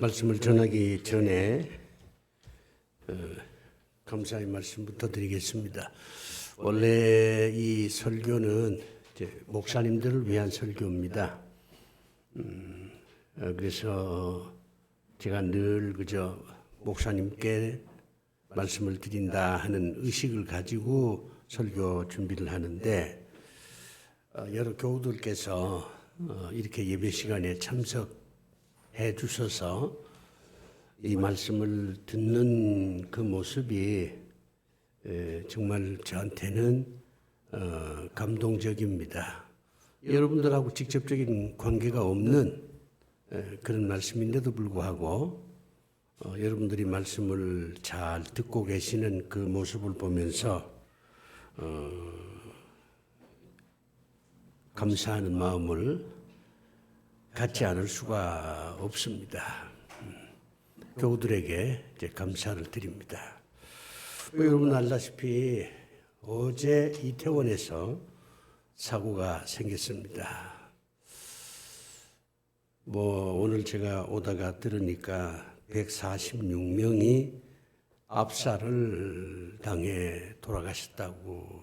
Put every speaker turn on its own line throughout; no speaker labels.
말씀을 전하기 전에 감사의 말씀부터 드리겠습니다. 원래 이 설교는 이제 목사님들을 위한 설교입니다. 그래서 제가 늘 그저 목사님께 말씀을 드린다 하는 의식을 가지고 설교 준비를 하는데 여러 교우들께서 이렇게 예배 시간에 참석해 주셔서 이 말씀을 듣는 그 모습이 정말 저한테는 감동적입니다. 여러분들하고 직접적인 관계가 없는 그런 말씀인데도 불구하고 여러분들이 말씀을 잘 듣고 계시는 그 모습을 보면서 감사하는 마음을 갖지 않을 수가 없습니다. 교우들에게 이제 감사를 드립니다. 여러분 알다시피 어제 이태원에서 사고가 생겼습니다. 오늘 제가 오다가 들으니까 146명이 압살을 당해 돌아가셨다고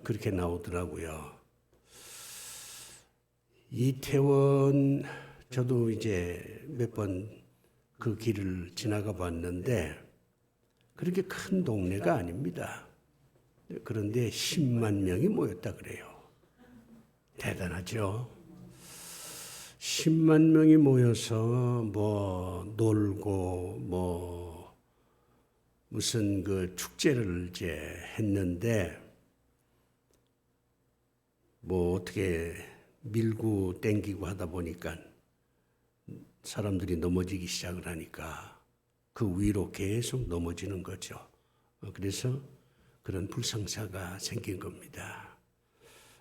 그렇게 나오더라고요. 이태원 저도 이제 몇 번 그 길을 지나가 봤는데 그렇게 큰 동네가 아닙니다. 그런데 10만 명이 모였다 그래요. 대단하죠? 10만 명이 모여서 놀고 무슨 그 축제를 이제 했는데 어떻게 밀고 땡기고 하다 보니까 사람들이 넘어지기 시작을 하니까 그 위로 계속 넘어지는 거죠. 그래서 그런 불상사가 생긴 겁니다.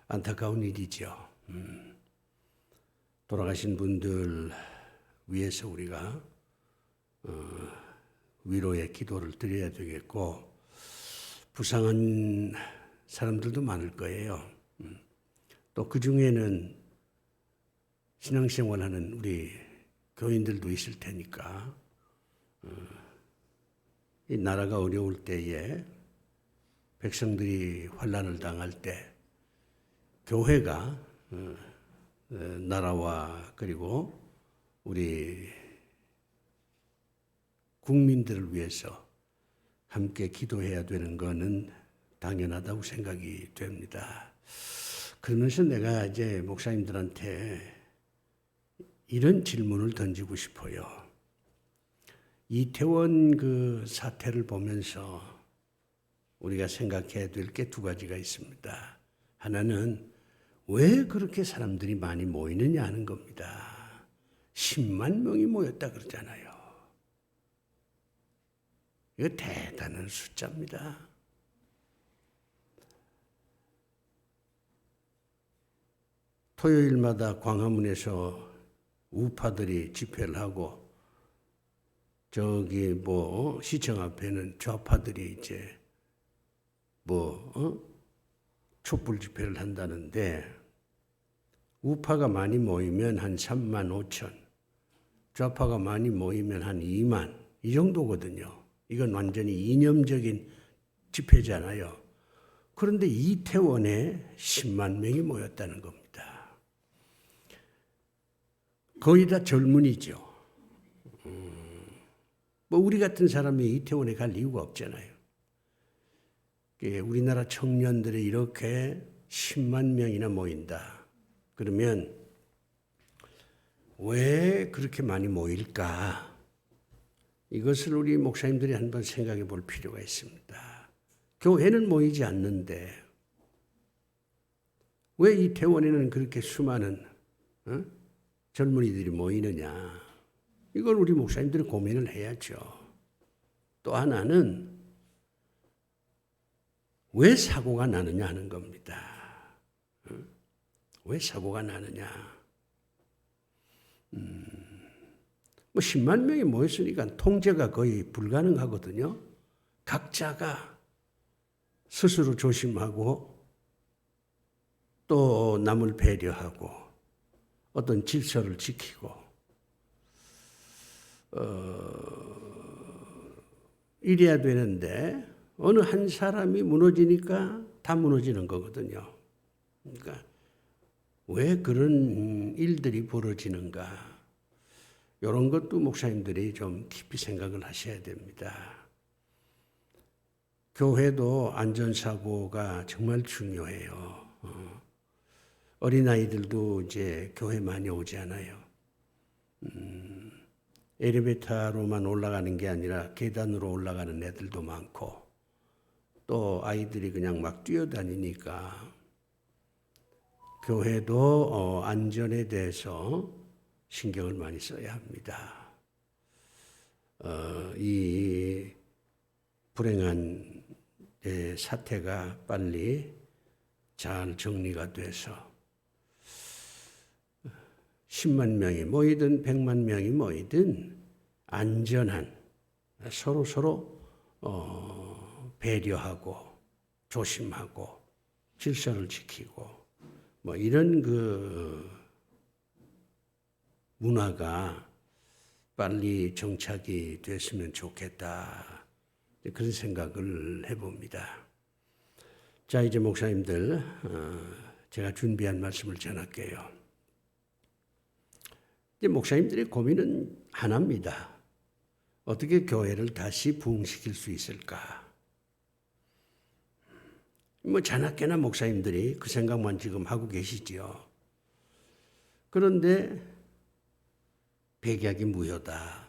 안타까운 일이죠. 돌아가신 분들 위해서 우리가 위로의 기도를 드려야 되겠고 부상한 사람들도 많을 거예요. 또 그 중에는 신앙생활하는 우리 교인들도 있을 테니까 이 나라가 어려울 때에 백성들이 환난을 당할 때 교회가 나라와 그리고 우리 국민들을 위해서 함께 기도해야 되는 것은 당연하다고 생각이 됩니다. 그러면서 내가 이제 목사님들한테 이런 질문을 던지고 싶어요. 이태원 그 사태를 보면서 우리가 생각해야 될 게 두 가지가 있습니다. 하나는 왜 그렇게 사람들이 많이 모이느냐 하는 겁니다. 10만 명이 모였다 그러잖아요. 이거 대단한 숫자입니다. 토요일마다 광화문에서 우파들이 집회를 하고 저기 시청 앞에는 좌파들이 이제 촛불 집회를 한다는데 우파가 많이 모이면 한 3만 5천, 좌파가 많이 모이면 한 2만 이 정도거든요. 이건 완전히 이념적인 집회잖아요. 그런데 이태원에 10만 명이 모였다는 겁니다. 거의 다 젊은이죠. 우리 같은 사람이 이태원에 갈 이유가 없잖아요. 우리나라 청년들이 이렇게 10만 명이나 모인다. 그러면 왜 그렇게 많이 모일까? 이것을 우리 목사님들이 한번 생각해 볼 필요가 있습니다. 교회는 모이지 않는데 왜 이태원에는 그렇게 수많은 젊은이들이 모이느냐. 이걸 우리 목사님들이 고민을 해야죠. 또 하나는 왜 사고가 나느냐 하는 겁니다. 왜 사고가 나느냐. 10만 명이 모였으니까 통제가 거의 불가능하거든요. 각자가 스스로 조심하고 또 남을 배려하고 어떤 질서를 지키고 이래야 되는데 어느 한 사람이 무너지니까 다 무너지는 거거든요. 그러니까 왜 그런 일들이 벌어지는가? 이런 것도 목사님들이 좀 깊이 생각을 하셔야 됩니다. 교회도 안전사고가 정말 중요해요. 어린아이들도 이제 교회 많이 오지 않아요. 엘리베이터로만 올라가는 게 아니라 계단으로 올라가는 애들도 많고 또 아이들이 그냥 막 뛰어다니니까 교회도 안전에 대해서 신경을 많이 써야 합니다. 이 불행한 사태가 빨리 잘 정리가 돼서 10만 명이 모이든 100만 명이 모이든 안전한 서로 배려하고 조심하고 질서를 지키고 뭐 이런 그 문화가 빨리 정착이 됐으면 좋겠다. 그런 생각을 해봅니다. 자, 이제 목사님들 제가 준비한 말씀을 전할게요. 이제 목사님들의 고민은 하나입니다. 어떻게 교회를 다시 부흥시킬 수 있을까? 뭐 자나깨나 목사님들이 그 생각만 지금 하고 계시지요. 그런데 백약이 무효다.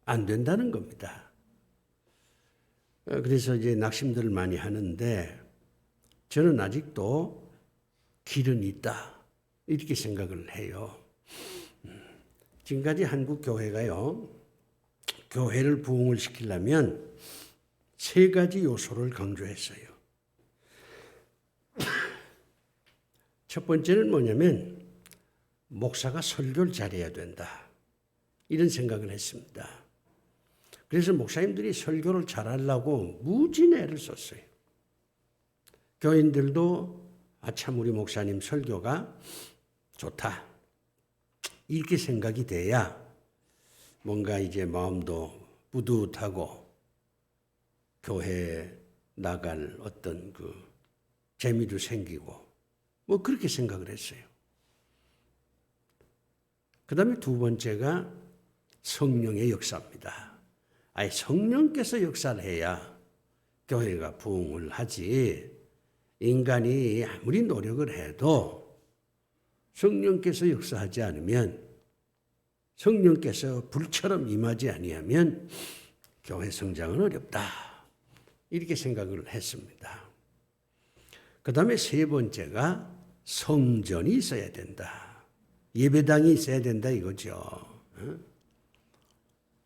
안 된다는 겁니다. 그래서 이제 낙심들을 많이 하는데 저는 아직도 길은 있다. 이렇게 생각을 해요. 지금까지 한국 교회가요. 교회를 부흥을 시키려면 3가지 요소를 강조했어요. 첫 번째는 뭐냐면 목사가 설교를 잘해야 된다. 이런 생각을 했습니다. 그래서 목사님들이 설교를 잘하려고 무지 애를 썼어요. 교인들도 참 우리 목사님 설교가 좋다. 이렇게 생각이 돼야 뭔가 이제 마음도 뿌듯하고 교회에 나갈 어떤 그 재미도 생기고 뭐 그렇게 생각을 했어요. 그 다음에 2번째가 성령의 역사입니다. 아니 성령께서 역사를 해야 교회가 부흥을 하지 인간이 아무리 노력을 해도 성령께서 역사하지 않으면 성령께서 불처럼 임하지 아니하면 교회 성장은 어렵다. 이렇게 생각을 했습니다. 그 다음에 3번째가 성전이 있어야 된다. 예배당이 있어야 된다 이거죠.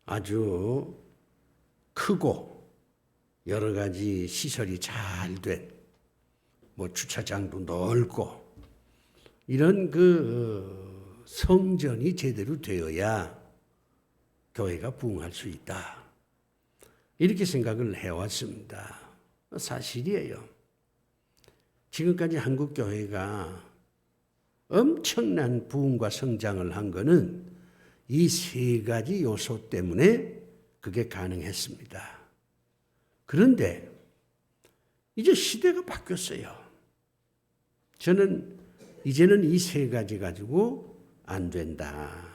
아주 크고 여러 가지 시설이 잘 된 뭐 주차장도 넓고 이런 그 성전이 제대로 되어야 교회가 부흥할 수 있다. 이렇게 생각을 해왔습니다. 사실이에요. 지금까지 한국 교회가 엄청난 부흥과 성장을 한 것은 이 3가지 요소 때문에 그게 가능했습니다. 그런데 이제 시대가 바뀌었어요. 저는 이제는 이 3가지 가지고 안 된다.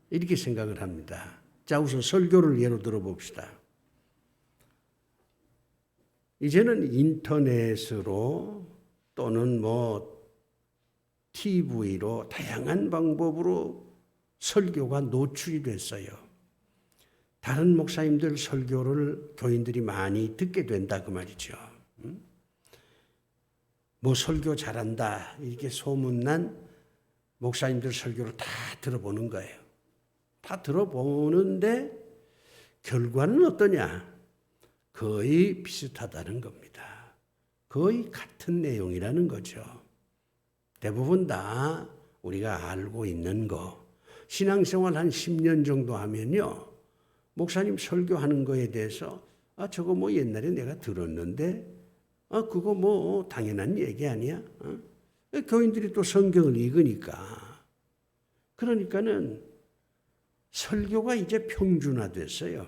이렇게 생각을 합니다. 자, 우선 설교를 예로 들어 봅시다. 이제는 인터넷으로 또는 뭐 TV로 다양한 방법으로 설교가 노출이 됐어요. 다른 목사님들 설교를 교인들이 많이 듣게 된다 그 말이죠. 뭐 설교 잘한다 이렇게 소문난 목사님들 설교를 다 들어보는 거예요. 다 들어보는데 결과는 어떠냐? 거의 비슷하다는 겁니다. 거의 같은 내용이라는 거죠. 대부분 다 우리가 알고 있는 거. 신앙생활 한 10년 정도 하면요. 목사님 설교하는 거에 대해서 저거 뭐 옛날에 내가 들었는데 그거 뭐 당연한 얘기 아니야? 교인들이 또 성경을 읽으니까. 그러니까는 설교가 이제 평준화됐어요.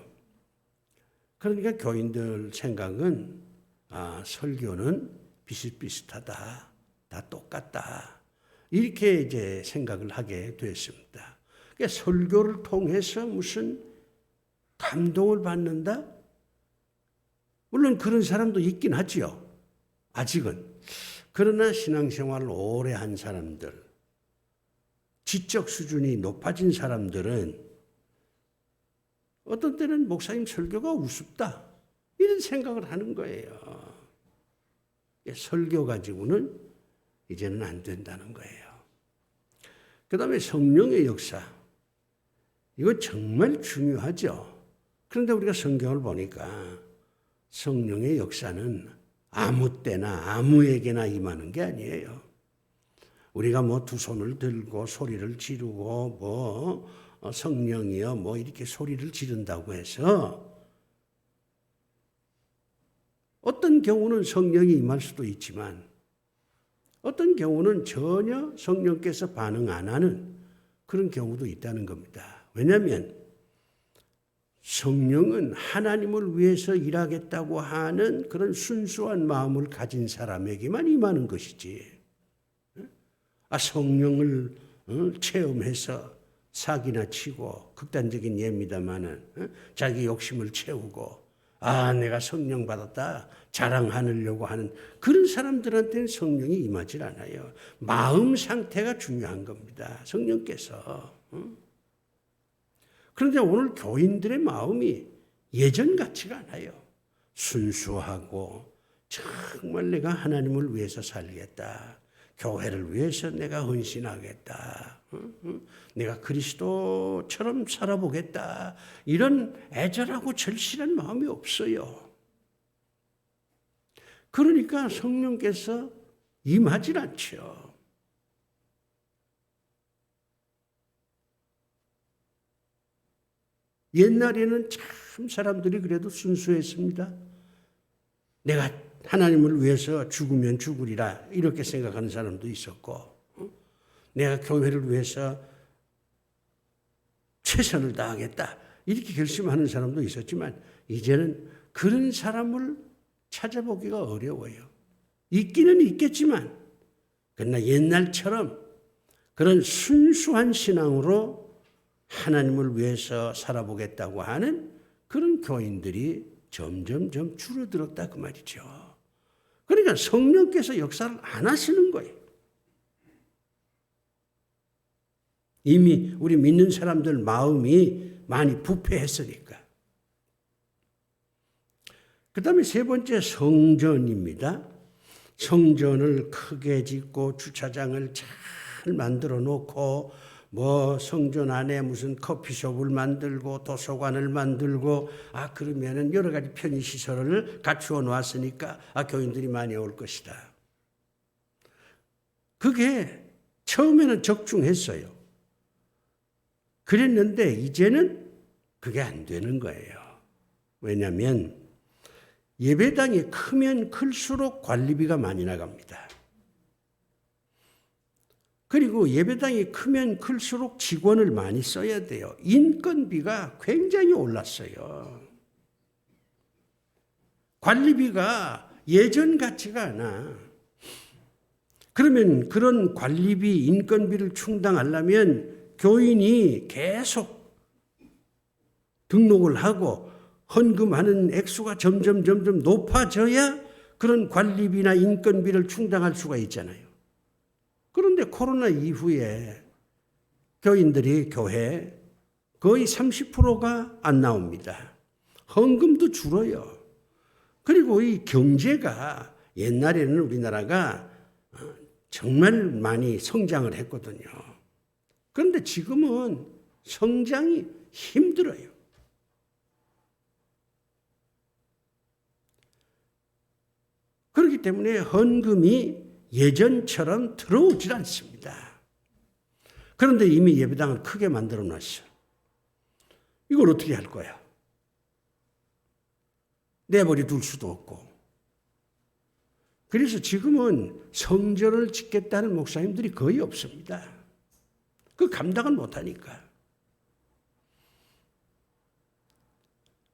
그러니까 교인들 생각은 설교는 비슷비슷하다, 다 똑같다, 이렇게 이제 생각을 하게 됐습니다. 그러니까 설교를 통해서 무슨 감동을 받는다? 물론 그런 사람도 있긴 하지요. 아직은. 그러나 신앙생활을 오래 한 사람들, 지적 수준이 높아진 사람들은 어떤 때는 목사님 설교가 우습다, 이런 생각을 하는 거예요. 설교 가지고는 이제는 안 된다는 거예요. 그 다음에 성령의 역사. 이거 정말 중요하죠. 그런데 우리가 성경을 보니까 성령의 역사는 아무 때나 아무에게나 임하는 게 아니에요. 우리가 뭐 두 손을 들고 소리를 지르고 성령이여 이렇게 소리를 지른다고 해서 어떤 경우는 성령이 임할 수도 있지만 어떤 경우는 전혀 성령께서 반응 안 하는 그런 경우도 있다는 겁니다. 왜냐하면 성령은 하나님을 위해서 일하겠다고 하는 그런 순수한 마음을 가진 사람에게만 임하는 것이지, 성령을 체험해서 사기나 치고, 극단적인 예입니다마는 자기 욕심을 채우고 내가 성령 받았다 자랑하려고 하는 그런 사람들한테는 성령이 임하질 않아요. 마음 상태가 중요한 겁니다. 성령께서. 그런데 오늘 교인들의 마음이 예전 같지가 않아요. 순수하고 정말 내가 하나님을 위해서 살겠다, 교회를 위해서 내가 헌신하겠다, 내가 그리스도처럼 살아보겠다, 이런 애절하고 절실한 마음이 없어요. 그러니까 성령께서 임하질 않죠. 옛날에는 참 사람들이 그래도 순수했습니다. 내가 하나님을 위해서 죽으면 죽으리라, 이렇게 생각하는 사람도 있었고, 내가 교회를 위해서 최선을 다하겠다, 이렇게 결심하는 사람도 있었지만 이제는 그런 사람을 찾아보기가 어려워요. 있기는 있겠지만 그러나 옛날처럼 그런 순수한 신앙으로 하나님을 위해서 살아보겠다고 하는 그런 교인들이 점점점 줄어들었다, 그 말이죠. 그러니까 성령께서 역사를 안 하시는 거예요. 이미 우리 믿는 사람들 마음이 많이 부패했으니까. 그 다음에 세 번째, 성전입니다. 성전을 크게 짓고 주차장을 잘 만들어 놓고 성전 안에 무슨 커피숍을 만들고 도서관을 만들고 그러면은 여러 가지 편의시설을 갖추어 놓았으니까 교인들이 많이 올 것이다. 그게 처음에는 적중했어요. 그랬는데 이제는 그게 안 되는 거예요. 왜냐하면 예배당이 크면 클수록 관리비가 많이 나갑니다. 그리고 예배당이 크면 클수록 직원을 많이 써야 돼요. 인건비가 굉장히 올랐어요. 관리비가 예전 같지가 않아. 그러면 그런 관리비, 인건비를 충당하려면 교인이 계속 등록을 하고 헌금하는 액수가 점점 높아져야 그런 관리비나 인건비를 충당할 수가 있잖아요. 그런데 코로나 이후에 교인들이 교회 거의 30%가 안 나옵니다. 헌금도 줄어요. 그리고 이 경제가 옛날에는 우리나라가 정말 많이 성장을 했거든요. 그런데 지금은 성장이 힘들어요. 그렇기 때문에 헌금이 예전처럼 들어오질 않습니다. 그런데 이미 예배당을 크게 만들어 놨어. 이걸 어떻게 할 거야? 내버려 둘 수도 없고. 그래서 지금은 성전을 짓겠다는 목사님들이 거의 없습니다. 그 감당을 못하니까.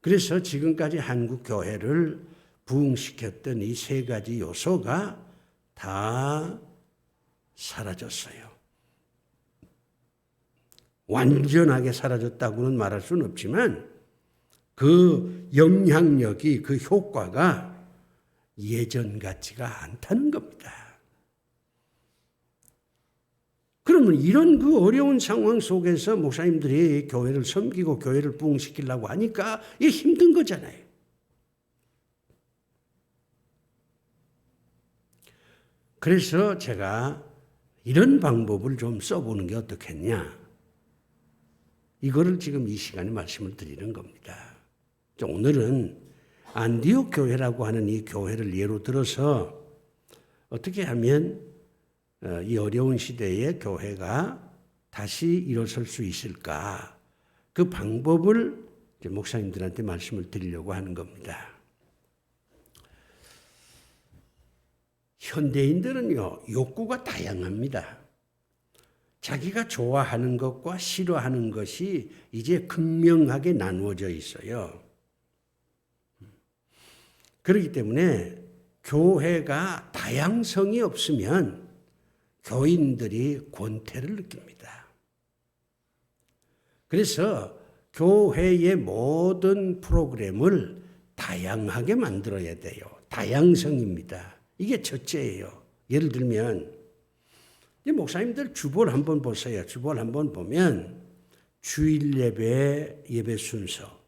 그래서 지금까지 한국 교회를 부흥시켰던 이 세 가지 요소가 다 사라졌어요. 완전하게 사라졌다고는 말할 수는 없지만 그 영향력이, 그 효과가 예전 같지가 않다는 겁니다. 그러면 이런 그 어려운 상황 속에서 목사님들이 교회를 섬기고 교회를 부흥시키려고 하니까 이게 힘든 거잖아요. 그래서 제가 이런 방법을 좀 써보는 게 어떻겠냐. 이거를 지금 이 시간에 말씀을 드리는 겁니다. 오늘은 안디옥 교회라고 하는 이 교회를 예로 들어서 어떻게 하면 이 어려운 시대에 교회가 다시 일어설 수 있을까? 그 방법을 목사님들한테 말씀을 드리려고 하는 겁니다. 현대인들은요, 욕구가 다양합니다. 자기가 좋아하는 것과 싫어하는 것이 이제 극명하게 나누어져 있어요. 그렇기 때문에 교회가 다양성이 없으면 교인들이 권태를 느낍니다. 그래서 교회의 모든 프로그램을 다양하게 만들어야 돼요. 다양성입니다. 이게 첫째예요. 예를 들면 목사님들 주보를 한번 보세요. 주보를 한번 보면 주일 예배 순서,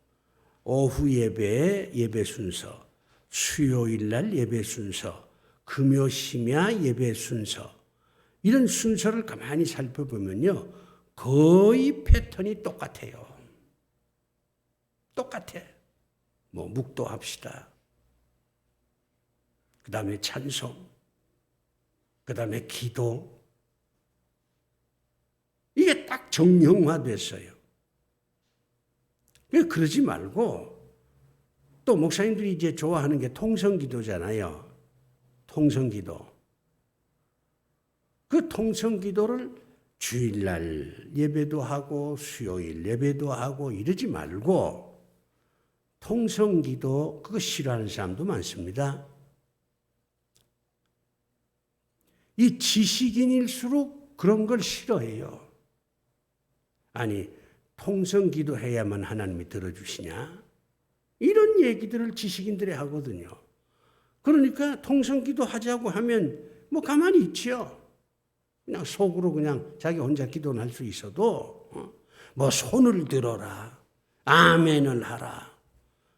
오후 예배 순서, 수요일 날 예배 순서, 금요 심야 예배 순서, 이런 순서를 가만히 살펴보면요, 거의 패턴이 똑같아요. 똑같아. 묵도합시다. 그 다음에 찬송, 그 다음에 기도. 이게 딱 정형화됐어요. 그러지 말고, 또 목사님들이 이제 좋아하는 게 통성기도잖아요. 통성기도. 그 통성기도를 주일날 예배도 하고 수요일 예배도 하고 이러지 말고, 통성기도 그거 싫어하는 사람도 많습니다. 이 지식인일수록 그런 걸 싫어해요. 아니, 통성기도 해야만 하나님이 들어주시냐? 이런 얘기들을 지식인들이 하거든요. 그러니까 통성기도 하자고 하면 가만히 있지요. 그냥 속으로 그냥 자기 혼자 기도는 할 수 있어도 손을 들어라, 아멘을 하라.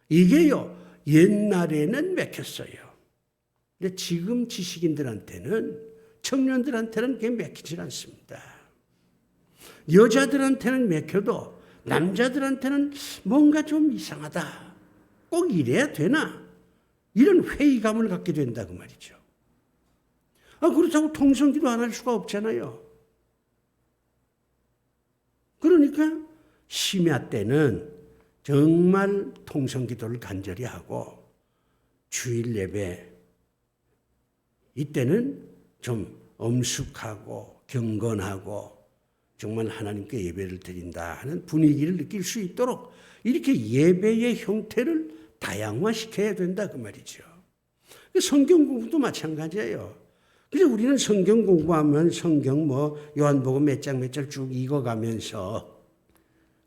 이게요, 옛날에는 맥혔어요. 근데 지금 지식인들한테는, 청년들한테는 그게 맥히질 않습니다. 여자들한테는 맥혀도 남자들한테는 뭔가 좀 이상하다. 꼭 이래야 되나? 이런 회의감을 갖게 된다고 말이죠. 그렇다고 통성기도 안 할 수가 없잖아요. 그러니까 심야 때는 정말 통성기도를 간절히 하고, 주일 예배 이때는 좀 엄숙하고 경건하고 정말 하나님께 예배를 드린다 하는 분위기를 느낄 수 있도록 이렇게 예배의 형태를 다양화시켜야 된다 그 말이죠. 성경 공부도 마찬가지예요. 그래서 우리는 성경 공부하면 성경 요한복음 몇 장 쭉 읽어가면서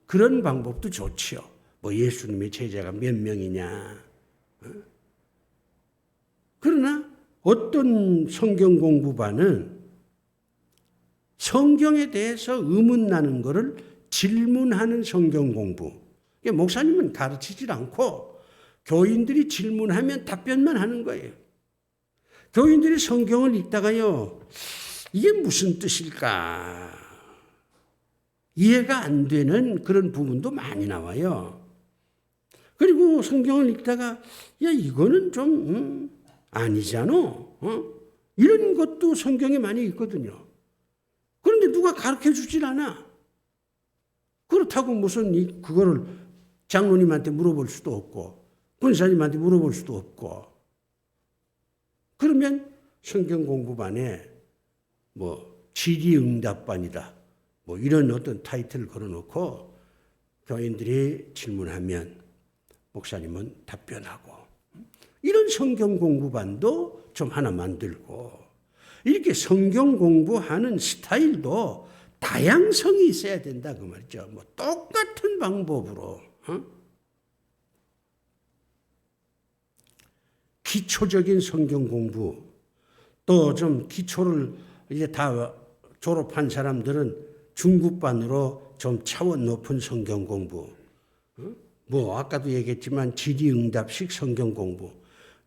그런 방법도 좋지요. 예수님의 제자가 몇 명이냐. 그러나 어떤 성경 공부반은 성경에 대해서 의문나는 것을 질문하는 성경 공부. 목사님은 가르치질 않고 교인들이 질문하면 답변만 하는 거예요. 교인들이 성경을 읽다가요, 이게 무슨 뜻일까? 이해가 안 되는 그런 부분도 많이 나와요. 그리고 성경을 읽다가 이거는 좀 아니잖아. 이런 것도 성경에 많이 있거든요. 그런데 누가 가르쳐 주질 않아. 그렇다고 무슨 그거를 장로님한테 물어볼 수도 없고 권사님한테 물어볼 수도 없고, 그러면 성경 공부반에 질의응답반이다 이런 어떤 타이틀을 걸어놓고 교인들이 질문하면 목사님은 답변하고, 이런 성경 공부반도 좀 하나 만들고, 이렇게 성경 공부하는 스타일도 다양성이 있어야 된다 그 말이죠. 뭐 똑같은 방법으로 기초적인 성경 공부, 또 좀 기초를 이제 다 졸업한 사람들은 중급반으로 좀 차원 높은 성경 공부, 뭐 아까도 얘기했지만 질의응답식 성경 공부,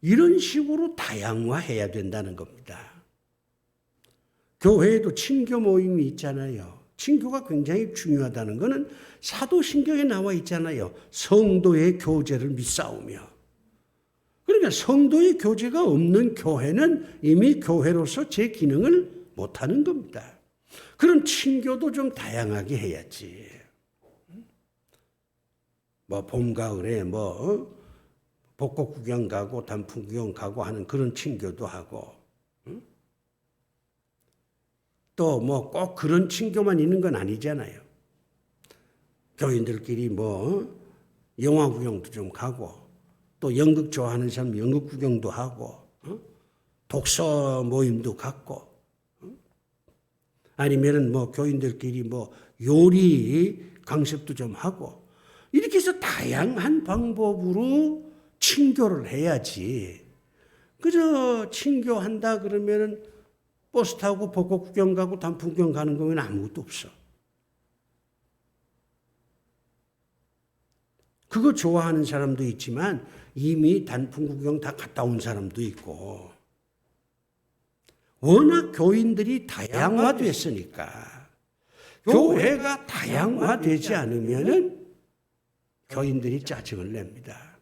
이런 식으로 다양화해야 된다는 겁니다. 교회에도 친교 모임이 있잖아요. 친교가 굉장히 중요하다는 것은 사도신경에 나와 있잖아요. 성도의 교제를 믿사오며. 그러니까 성도의 교제가 없는 교회는 이미 교회로서 제 기능을 못하는 겁니다. 그런 친교도 좀 다양하게 해야지. 뭐 봄, 가을에 벚꽃 구경 가고 단풍 구경 가고 하는 그런 친교도 하고, 또 뭐 꼭 그런 친교만 있는 건 아니잖아요. 교인들끼리 영화 구경도 좀 가고, 또 연극 좋아하는 사람 연극 구경도 하고, 독서 모임도 갖고, 아니면은 교인들끼리 요리 강습도 좀 하고, 이렇게 해서 다양한 방법으로 친교를 해야지. 그저 친교한다 그러면은 버스 타고 벚꽃 구경 가고 단풍 구경 가는 거면 아무것도 없어. 그거 좋아하는 사람도 있지만 이미 단풍 구경 다 갔다 온 사람도 있고, 워낙 교인들이 다양화됐으니까, 교회가 다양화되지 않으면은 교인들이 짜증을 냅니다.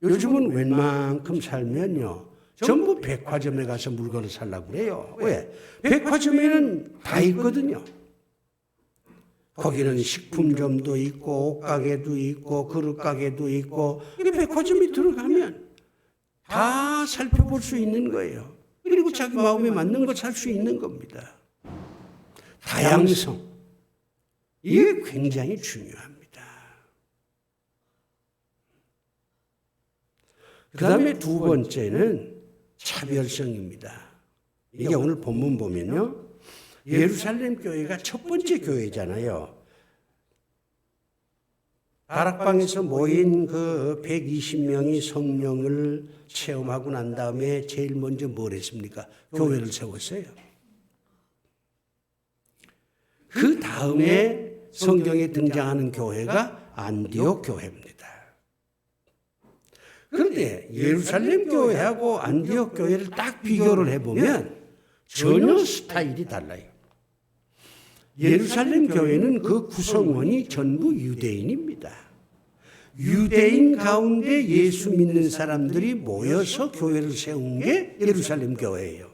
요즘은 웬만큼 살면요, 전부 백화점에 가서 물건을 살라고 그래요. 왜? 백화점에는 다 있거든요. 거기는 식품점도 있고, 옷가게도 있고, 그릇가게도 있고, 백화점에 들어가면 다 살펴볼 수 있는 거예요. 그리고 자기 마음에 맞는 거 살 수 있는 겁니다. 다양성. 이게 굉장히 중요합니다. 그 다음에 두 번째는 차별성입니다. 이게 오늘 본문 보면요, 예루살렘 교회가 첫 번째 교회잖아요. 다락방에서 모인 그 120명이 성령을 체험하고 난 다음에 제일 먼저 뭘 했습니까? 교회를 세웠어요. 그 다음에 성경에 등장하는 교회가 안디옥 교회입니다. 그런데 예루살렘 교회하고 안디옥 교회를 딱 비교를 해보면 전혀 스타일이 달라요. 예루살렘 교회는 그 구성원이 전부 유대인입니다. 유대인 가운데 예수 믿는 사람들이 모여서 교회를 세운 게 예루살렘 교회예요.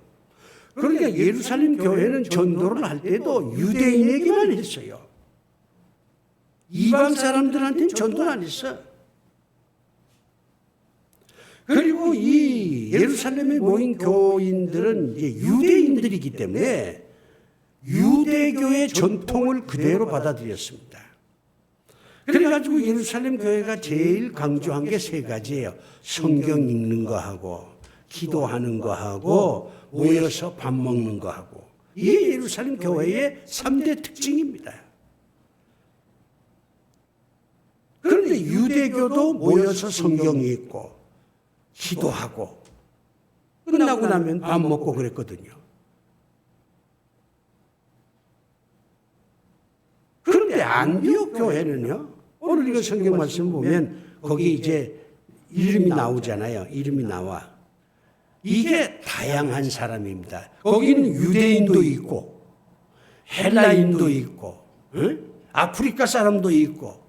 그러니까 예루살렘 교회는 전도를 할 때도 유대인에게만 했어요. 이방 사람들한테는 전도를 안 했어. 그리고 이 예루살렘에 모인 교인들은 유대인들이기 때문에 유대교의 전통을 그대로 받아들였습니다. 그래가지고 예루살렘 교회가 제일 강조한 게 세 가지예요. 성경 읽는 거 하고, 기도하는 거 하고, 모여서 밥 먹는 거 하고. 이게 예루살렘 교회의 3대 특징입니다. 그런데 유대교도 모여서 성경 읽고, 기도하고, 끝나고 나면 밥 먹고 그랬거든요. 그런데 안디옥 교회는요, 오늘 이거 성경 말씀 보면 거기 이제 이름이 나오잖아요. 이름이 나와. 이게 다양한 사람입니다. 거기는 유대인도 있고, 헬라인도 있고, 아프리카 사람도 있고,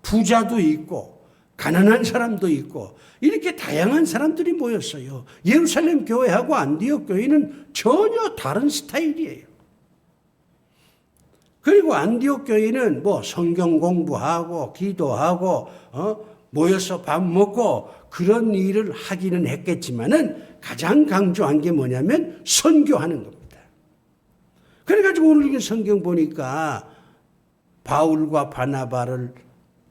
부자도 있고, 가난한 사람도 있고, 이렇게 다양한 사람들이 모였어요. 예루살렘 교회하고 안디옥 교회는 전혀 다른 스타일이에요. 그리고 안디옥 교회는 성경 공부하고 기도하고 모여서 밥 먹고 그런 일을 하기는 했겠지만은 가장 강조한 게 뭐냐면 선교하는 겁니다. 그래가지고 오늘 이 성경 보니까 바울과 바나바를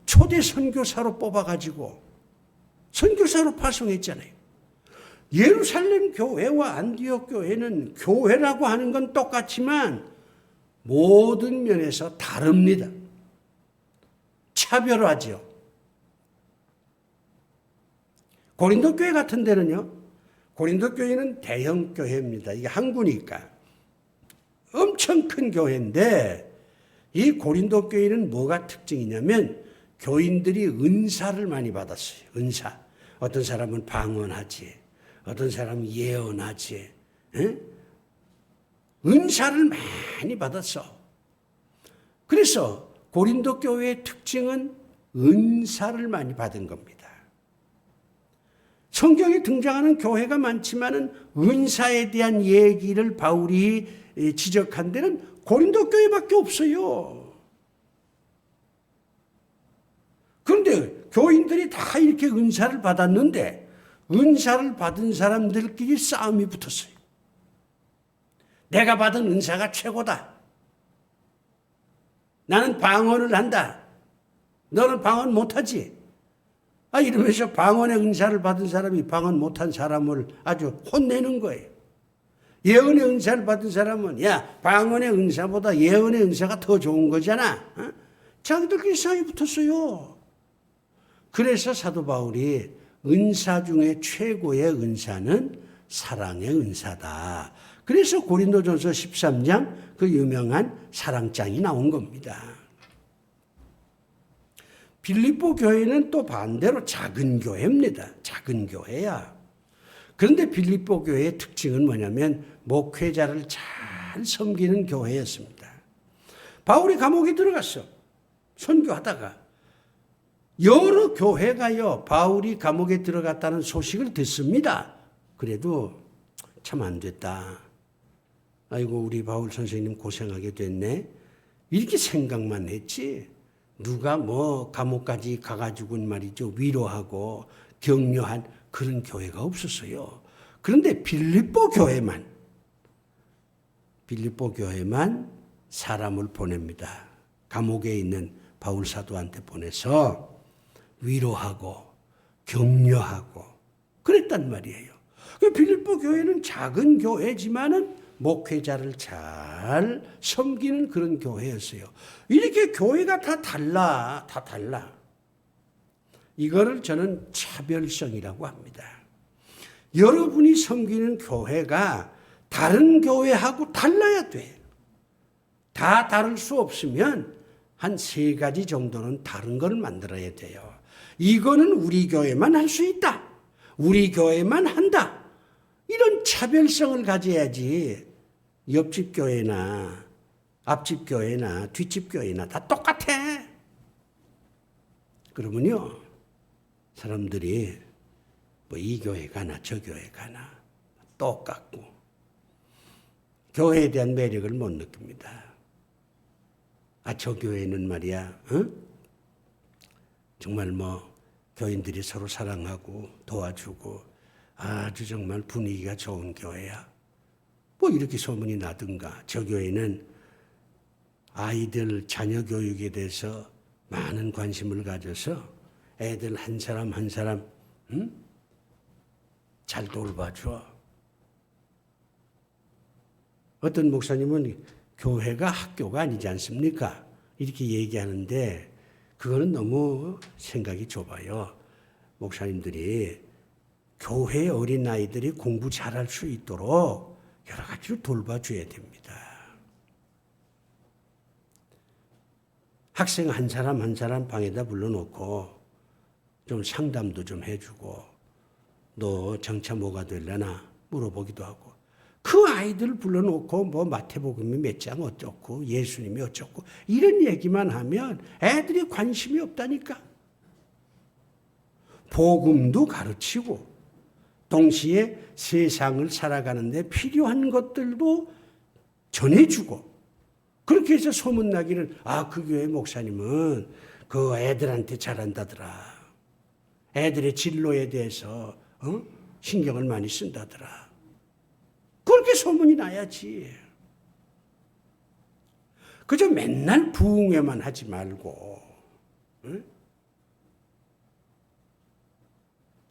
초대 선교사로 뽑아가지고 선교사로 파송했잖아요. 예루살렘 교회와 안디옥 교회는 교회라고 하는 건 똑같지만 모든 면에서 다릅니다. 차별화죠. 고린도 교회 같은 데는요, 고린도 교회는 대형 교회입니다. 이게 항구니까 엄청 큰 교회인데, 이 고린도 교회는 뭐가 특징이냐면 교인들이 은사를 많이 받았어요. 은사. 어떤 사람은 방언하지, 어떤 사람은 예언하지. 에? 은사를 많이 받았어. 그래서 고린도 교회의 특징은 은사를 많이 받은 겁니다. 성경에 등장하는 교회가 많지만은 은사에 대한 얘기를 바울이 지적한 데는 고린도 교회밖에 없어요. 그런데 교인들이 다 이렇게 은사를 받았는데 은사를 받은 사람들끼리 싸움이 붙었어요. 내가 받은 은사가 최고다. 나는 방언을 한다. 너는 방언 못하지. 이러면서 방언의 은사를 받은 사람이 방언 못한 사람을 아주 혼내는 거예요. 예언의 은사를 받은 사람은 야, 방언의 은사보다 예언의 은사가 더 좋은 거잖아. 자기들끼리 싸움이 붙었어요. 그래서 사도 바울이 은사 중에 최고의 은사는 사랑의 은사다. 그래서 고린도전서 13장 그 유명한 사랑장이 나온 겁니다. 빌립보 교회는 또 반대로 작은 교회입니다. 작은 교회야. 그런데 빌립보 교회의 특징은 뭐냐면 목회자를 잘 섬기는 교회였습니다. 바울이 감옥에 들어갔어. 선교하다가. 여러 교회가요, 바울이 감옥에 들어갔다는 소식을 듣습니다. 그래도 참 안 됐다. 아이고, 우리 바울 선생님 고생하게 됐네. 이렇게 생각만 했지. 누가 뭐 감옥까지 가가지고는 말이죠, 위로하고 격려한 그런 교회가 없었어요. 그런데 빌립보 교회만 사람을 보냅니다. 감옥에 있는 바울 사도한테 보내서 위로하고 격려하고 그랬단 말이에요. 빌립보 교회는 작은 교회지만은 목회자를 잘 섬기는 그런 교회였어요. 이렇게 교회가 다 달라. 이거를 저는 차별성이라고 합니다. 여러분이 섬기는 교회가 다른 교회하고 달라야 돼. 다 다를 수 없으면 한 3가지 정도는 다른 걸 만들어야 돼요. 이거는 우리 교회만 할 수 있다. 우리 교회만 한다. 이런 차별성을 가져야지. 옆집 교회나 앞집 교회나 뒷집 교회나 다 똑같아. 그러면요, 사람들이 뭐 이 교회 가나 저 교회 가나 똑같고 교회에 대한 매력을 못 느낍니다. 저 교회는 말이야, 정말 뭐 교인들이 서로 사랑하고 도와주고 아주 정말 분위기가 좋은 교회야. 뭐 이렇게 소문이 나든가. 저 교회는 아이들 자녀 교육에 대해서 많은 관심을 가져서 애들 한 사람 한 사람 잘 돌봐줘. 어떤 목사님은 교회가 학교가 아니지 않습니까? 이렇게 얘기하는데 그거는 너무 생각이 좁아요. 목사님들이 교회 어린아이들이 공부 잘할 수 있도록 여러 가지로 돌봐줘야 됩니다. 학생 한 사람 한 사람 방에다 불러놓고 좀 상담도 좀 해주고 너 장차 뭐가 되려나 물어보기도 하고 그 아이들 불러놓고 뭐 마태복음이 몇 장 어쩌고 예수님이 어쩌고 이런 얘기만 하면 애들이 관심이 없다니까. 복음도 가르치고 동시에 세상을 살아가는 데 필요한 것들도 전해주고 그렇게 해서 소문나기를 그 교회 목사님은 그 애들한테 잘한다더라. 애들의 진로에 대해서 신경을 많이 쓴다더라. 그렇게 소문이 나야지. 그저 맨날 부흥회만 하지 말고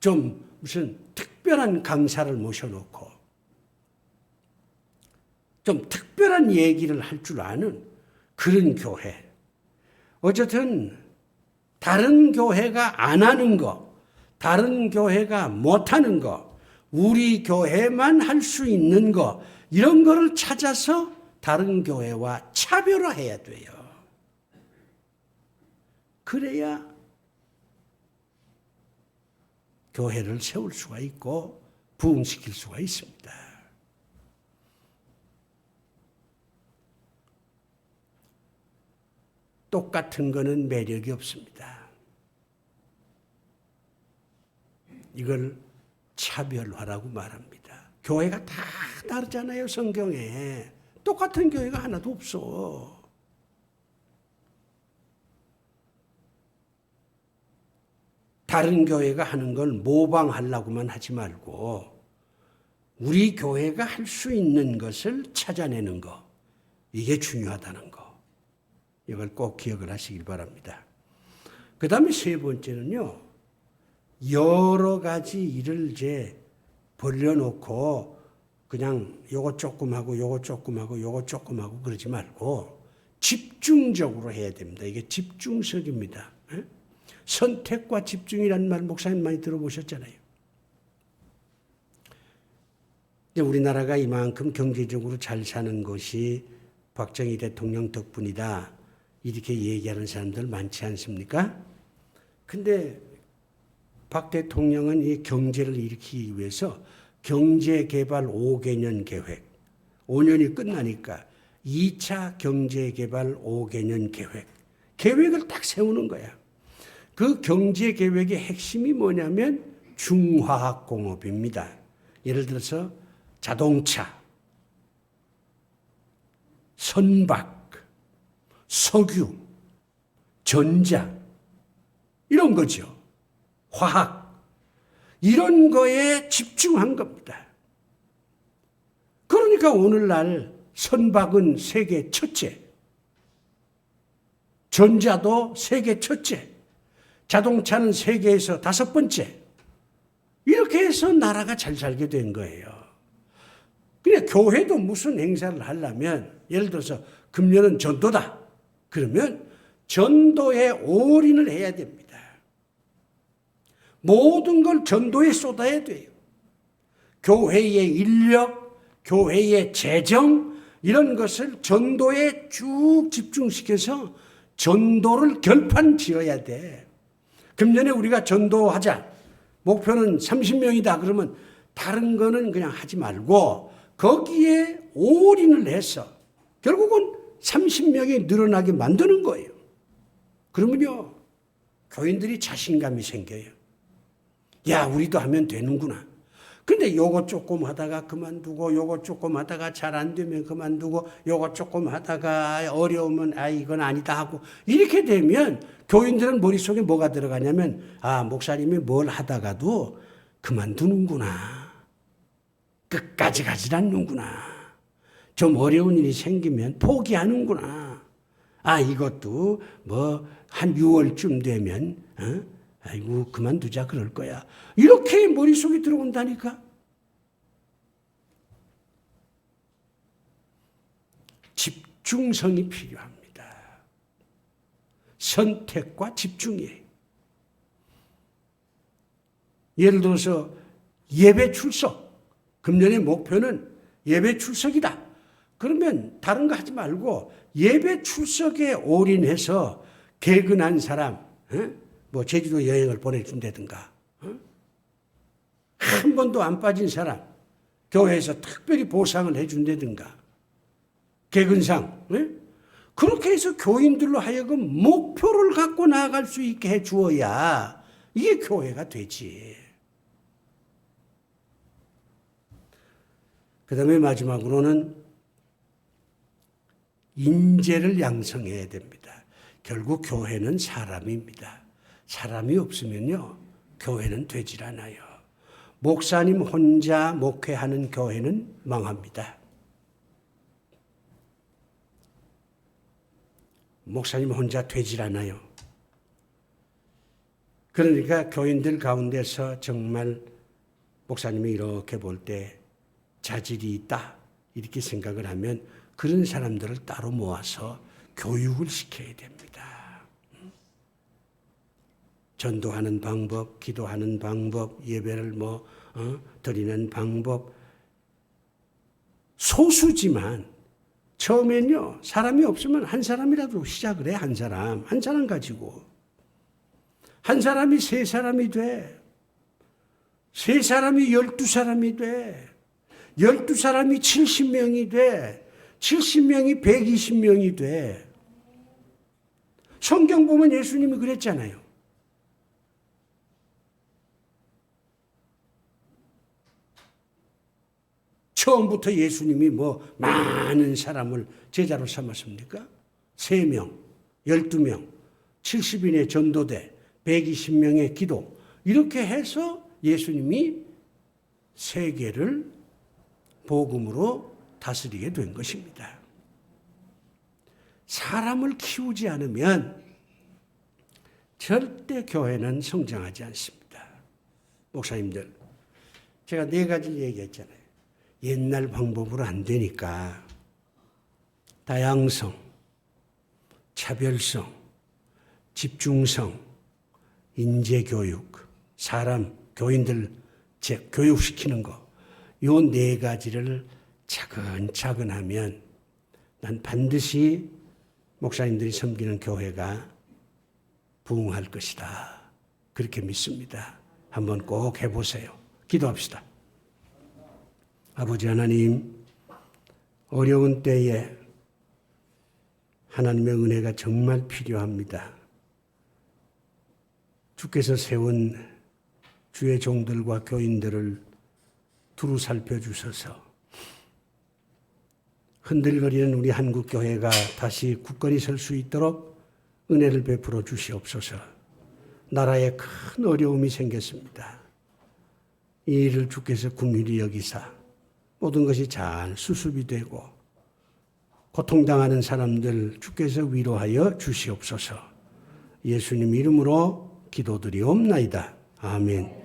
좀 무슨 특별한 강사를 모셔놓고 좀 특별한 얘기를 할 줄 아는 그런 교회. 어쨌든 다른 교회가 안 하는 거, 다른 교회가 못하는 거, 우리 교회만 할 수 있는 거, 이런 거를 찾아서 다른 교회와 차별화해야 돼요. 그래야 교회를 세울 수가 있고 부흥시킬 수가 있습니다. 똑같은 거는 매력이 없습니다. 이걸 차별화라고 말합니다. 교회가 다 다르잖아요, 성경에. 똑같은 교회가 하나도 없어. 다른 교회가 하는 걸 모방하려고만 하지 말고 우리 교회가 할 수 있는 것을 찾아내는 거, 이게 중요하다는 거. 이걸 꼭 기억을 하시길 바랍니다. 그 다음에 세 번째는요, 여러 가지 일을 이제 벌려놓고 그냥 요거 조금 하고 요거 조금 하고 요거 조금 하고 그러지 말고 집중적으로 해야 됩니다. 이게 집중석입니다. 선택과 집중이라는 말 목사님 많이 들어보셨잖아요. 우리나라가 이만큼 경제적으로 잘 사는 것이 박정희 대통령 덕분이다, 이렇게 얘기하는 사람들 많지 않습니까? 근데 박 대통령은 이 경제를 일으키기 위해서 경제개발 5개년 계획, 5년이 끝나니까 2차 경제개발 5개년 계획, 계획을 딱 세우는 거야. 그 경제계획의 핵심이 뭐냐면 중화학공업입니다. 예를 들어서 자동차, 선박, 석유, 전자, 이런 거죠. 화학, 이런 거에 집중한 겁니다. 그러니까 오늘날 선박은 세계 첫째, 전자도 세계 첫째, 자동차는 세계에서 5번째, 이렇게 해서 나라가 잘 살게 된 거예요. 그냥 교회도 무슨 행사를 하려면, 예를 들어서 금년은 전도다, 그러면 전도에 올인을 해야 됩니다. 모든 걸 전도에 쏟아야 돼요. 교회의 인력, 교회의 재정, 이런 것을 전도에 쭉 집중시켜서 전도를 결판 지어야 돼. 금년에 우리가 전도하자, 목표는 30명이다 그러면 다른 거는 그냥 하지 말고 거기에 올인을 해서 결국은 30명이 늘어나게 만드는 거예요. 그러면요, 교인들이 자신감이 생겨요. 야, 우리도 하면 되는구나. 근데 요거 조금 하다가 그만두고, 요거 조금 하다가 잘 안 되면 그만두고, 요거 조금 하다가 어려우면 이건 아니다 하고, 이렇게 되면 교인들은 머릿속에 뭐가 들어가냐면, 목사님이 뭘 하다가도 그만두는구나, 끝까지 가지 않는구나, 좀 어려운 일이 생기면 포기하는구나, 이것도 뭐 한 6월쯤 되면 아이고 그만두자 그럴 거야, 이렇게 머릿속에 들어온다니까. 집중성이 필요합니다. 선택과 집중이에요. 예를 들어서 예배 출석, 금년의 목표는 예배 출석이다. 그러면 다른 거 하지 말고 예배 출석에 올인해서 개근한 사람, 뭐 제주도 여행을 보내준다든가, 한 번도 안 빠진 사람 교회에서 특별히 보상을 해준다든가, 개근상, 그렇게 해서 교인들로 하여금 목표를 갖고 나아갈 수 있게 해주어야 이게 교회가 되지. 그 다음에 마지막으로는 인재를 양성해야 됩니다. 결국 교회는 사람입니다. 사람이 없으면요, 교회는 되질 않아요. 목사님 혼자 목회하는 교회는 망합니다. 목사님 혼자 되질 않아요. 그러니까 교인들 가운데서 정말 목사님이 이렇게 볼 때 자질이 있다 이렇게 생각을 하면 그런 사람들을 따로 모아서 교육을 시켜야 됩니다. 전도하는 방법, 기도하는 방법, 예배를 드리는 방법. 소수지만 처음엔요 사람이 없으면 한 사람이라도 시작을 해. 한 사람 가지고 한 사람이 3사람이 돼. 3사람이 12사람이 돼. 12사람이 70명이 돼. 70명이 120명이 돼. 성경 보면 예수님이 그랬잖아요. 처음부터 예수님이 많은 사람을 제자로 삼았습니까? 3명, 12명, 70인의 전도대, 120명의 기도. 이렇게 해서 예수님이 세계를 복음으로 다스리게 된 것입니다. 사람을 키우지 않으면 절대 교회는 성장하지 않습니다. 목사님들, 제가 4가지 얘기했잖아요. 옛날 방법으로 안 되니까 다양성, 차별성, 집중성, 인재교육, 사람, 교인들 교육시키는 거, 요 4가지를 차근차근 하면 난 반드시 목사님들이 섬기는 교회가 부흥할 것이다. 그렇게 믿습니다. 한번 꼭 해보세요. 기도합시다. 아버지 하나님, 어려운 때에 하나님의 은혜가 정말 필요합니다. 주께서 세운 주의 종들과 교인들을 두루 살펴주셔서 흔들거리는 우리 한국교회가 다시 굳건히 설 수 있도록 은혜를 베풀어 주시옵소서. 나라에 큰 어려움이 생겼습니다. 이 일을 주께서 긍휼히 여기사 모든 것이 잘 수습이 되고 고통당하는 사람들 주께서 위로하여 주시옵소서. 예수님 이름으로 기도드리옵나이다. 아멘.